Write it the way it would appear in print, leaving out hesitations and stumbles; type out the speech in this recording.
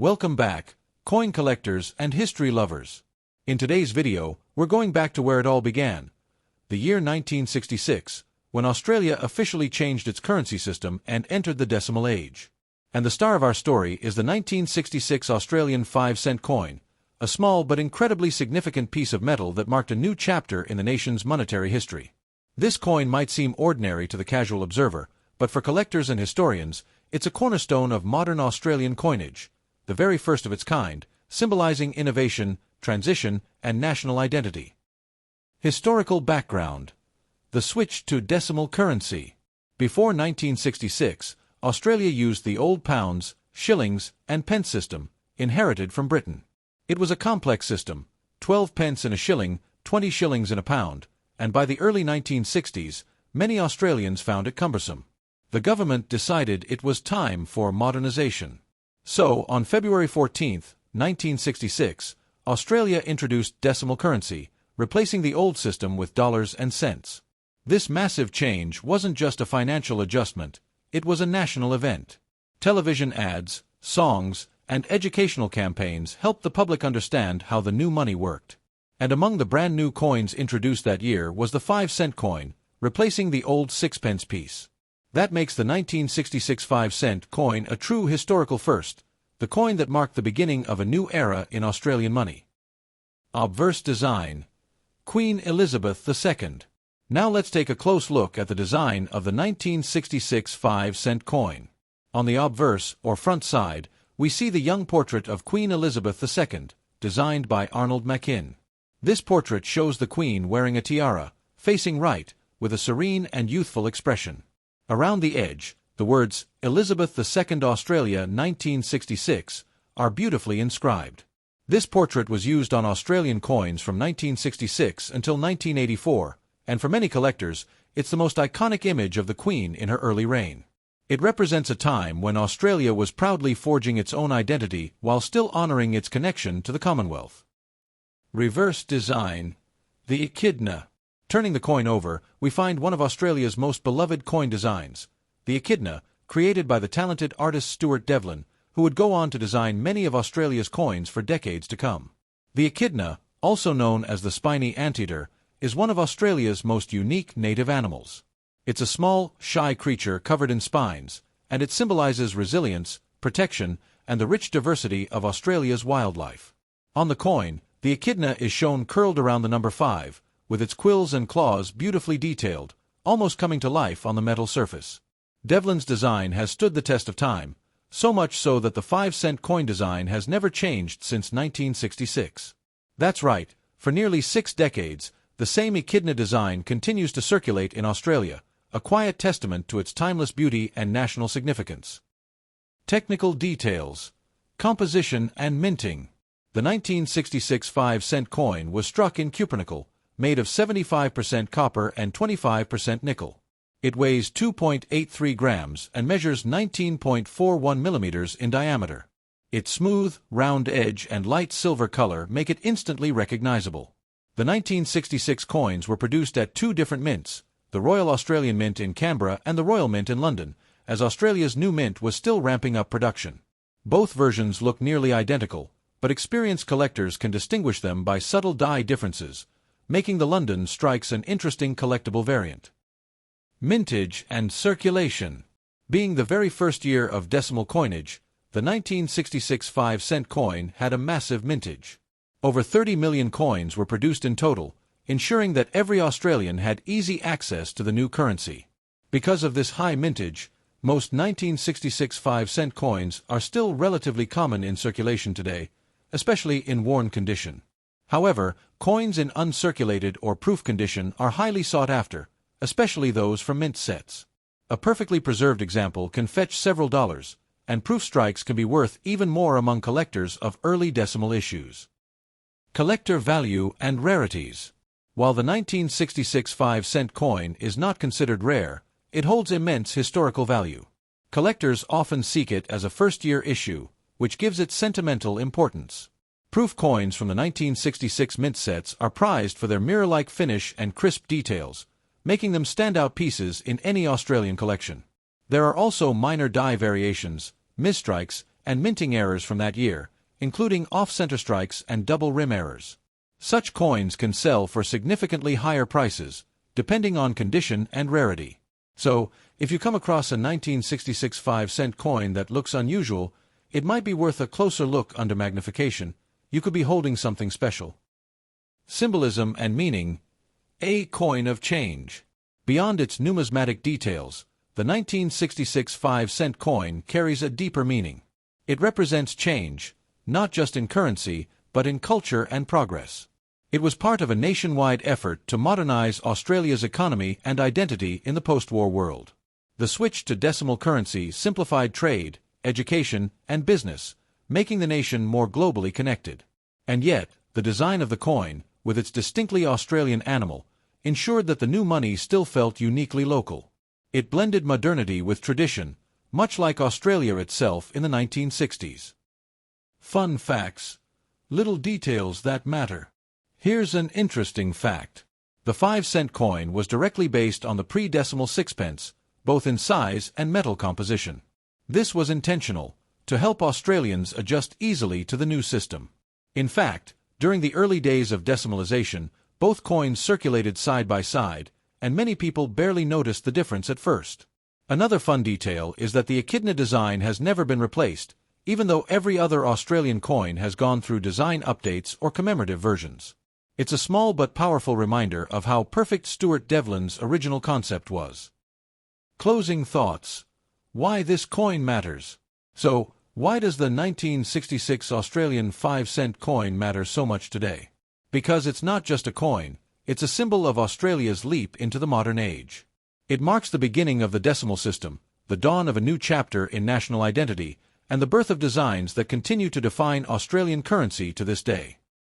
Welcome back, coin collectors and history lovers. In today's video, we're going back to where it all began, the year 1966, when Australia officially changed its currency system and entered the decimal age. And the star of our story is the 1966 Australian 5-cent coin, a small but incredibly significant piece of metal that marked a new chapter in the nation's monetary history. This coin might seem ordinary to the casual observer, but for collectors and historians, it's a cornerstone of modern Australian coinage, the very first of its kind, symbolizing innovation, transition, and national identity. Historical background. The switch to decimal currency. Before 1966, Australia used the old pounds, shillings, and pence system, inherited from Britain. It was a complex system, 12 pence in a shilling, 20 shillings in a pound, and by the early 1960s, many Australians found it cumbersome. The government decided it was time for modernization. So, on February 14, 1966, Australia introduced decimal currency, replacing the old system with dollars and cents. This massive change wasn't just a financial adjustment, it was a national event. Television ads, songs, and educational campaigns helped the public understand how the new money worked. And among the brand new coins introduced that year was the 5-cent coin, replacing the old 6-pence piece. That makes the 1966 5-cent coin a true historical first, the coin that marked the beginning of a new era in Australian money. Obverse design. Queen Elizabeth II. Now let's take a close look at the design of the 1966 5-cent coin. On the obverse, or front side, we see the young portrait of Queen Elizabeth II, designed by Arnold Machin. This portrait shows the Queen wearing a tiara, facing right, with a serene and youthful expression. Around the edge, the words, Elizabeth II Australia 1966, are beautifully inscribed. This portrait was used on Australian coins from 1966 until 1984, and for many collectors, it's the most iconic image of the Queen in her early reign. It represents a time when Australia was proudly forging its own identity while still honoring its connection to the Commonwealth. Reverse design. The echidna. Turning the coin over, we find one of Australia's most beloved coin designs, the echidna, created by the talented artist Stuart Devlin, who would go on to design many of Australia's coins for decades to come. The echidna, also known as the spiny anteater, is one of Australia's most unique native animals. It's a small, shy creature covered in spines, and it symbolizes resilience, protection, and the rich diversity of Australia's wildlife. On the coin, the echidna is shown curled around the number 5, with its quills and claws beautifully detailed, almost coming to life on the metal surface. Devlin's design has stood the test of time, so much so that the 5-cent coin design has never changed since 1966. That's right, for nearly 6 decades, the same echidna design continues to circulate in Australia, a quiet testament to its timeless beauty and national significance. Technical details. Composition and minting. The 1966 5-cent coin was struck in cupronickel, made of 75% copper and 25% nickel. It weighs 2.83 grams and measures 19.41 millimeters in diameter. Its smooth, round edge and light silver color make it instantly recognizable. The 1966 coins were produced at 2 different mints, the Royal Australian Mint in Canberra and the Royal Mint in London, as Australia's new mint was still ramping up production. Both versions look nearly identical, but experienced collectors can distinguish them by subtle die differences, making the London strikes an interesting collectible variant. Mintage and circulation. Being the very first year of decimal coinage, the 1966 5-cent coin had a massive mintage. Over 30 million coins were produced in total, ensuring that every Australian had easy access to the new currency. Because of this high mintage, most 1966 5-cent coins are still relatively common in circulation today, especially in worn condition. However, coins in uncirculated or proof condition are highly sought after, especially those from mint sets. A perfectly preserved example can fetch several dollars, and proof strikes can be worth even more among collectors of early decimal issues. Collector value and rarities. While the 1966 5-cent coin is not considered rare, it holds immense historical value. Collectors often seek it as a first-year issue, which gives it sentimental importance. Proof coins from the 1966 mint sets are prized for their mirror-like finish and crisp details, making them standout pieces in any Australian collection. There are also minor die variations, misstrikes, and minting errors from that year, including off-center strikes and double rim errors. Such coins can sell for significantly higher prices, depending on condition and rarity. So, if you come across a 1966 5-cent coin that looks unusual, it might be worth a closer look under magnification. You could be holding something special. Symbolism and meaning. A coin of change. Beyond its numismatic details, the 1966 5-cent coin carries a deeper meaning. It represents change, not just in currency, but in culture and progress. It was part of a nationwide effort to modernize Australia's economy and identity in the post-war world. The switch to decimal currency simplified trade, education, and business, making the nation more globally connected. And yet, the design of the coin, with its distinctly Australian animal, ensured that the new money still felt uniquely local. It blended modernity with tradition, much like Australia itself in the 1960s. Fun facts. Little details that matter. Here's an interesting fact. The 5-cent coin was directly based on the pre-decimal sixpence, both in size and metal composition. This was intentional, to help Australians adjust easily to the new system. In fact, during the early days of decimalization, both coins circulated side by side, and many people barely noticed the difference at first. Another fun detail is that the echidna design has never been replaced, even though every other Australian coin has gone through design updates or commemorative versions. It's a small but powerful reminder of how perfect Stuart Devlin's original concept was. Closing thoughts. Why this coin matters. So, why does the 1966 Australian 5-cent coin matter so much today? Because it's not just a coin, it's a symbol of Australia's leap into the modern age. It marks the beginning of the decimal system, the dawn of a new chapter in national identity, and the birth of designs that continue to define Australian currency to this day.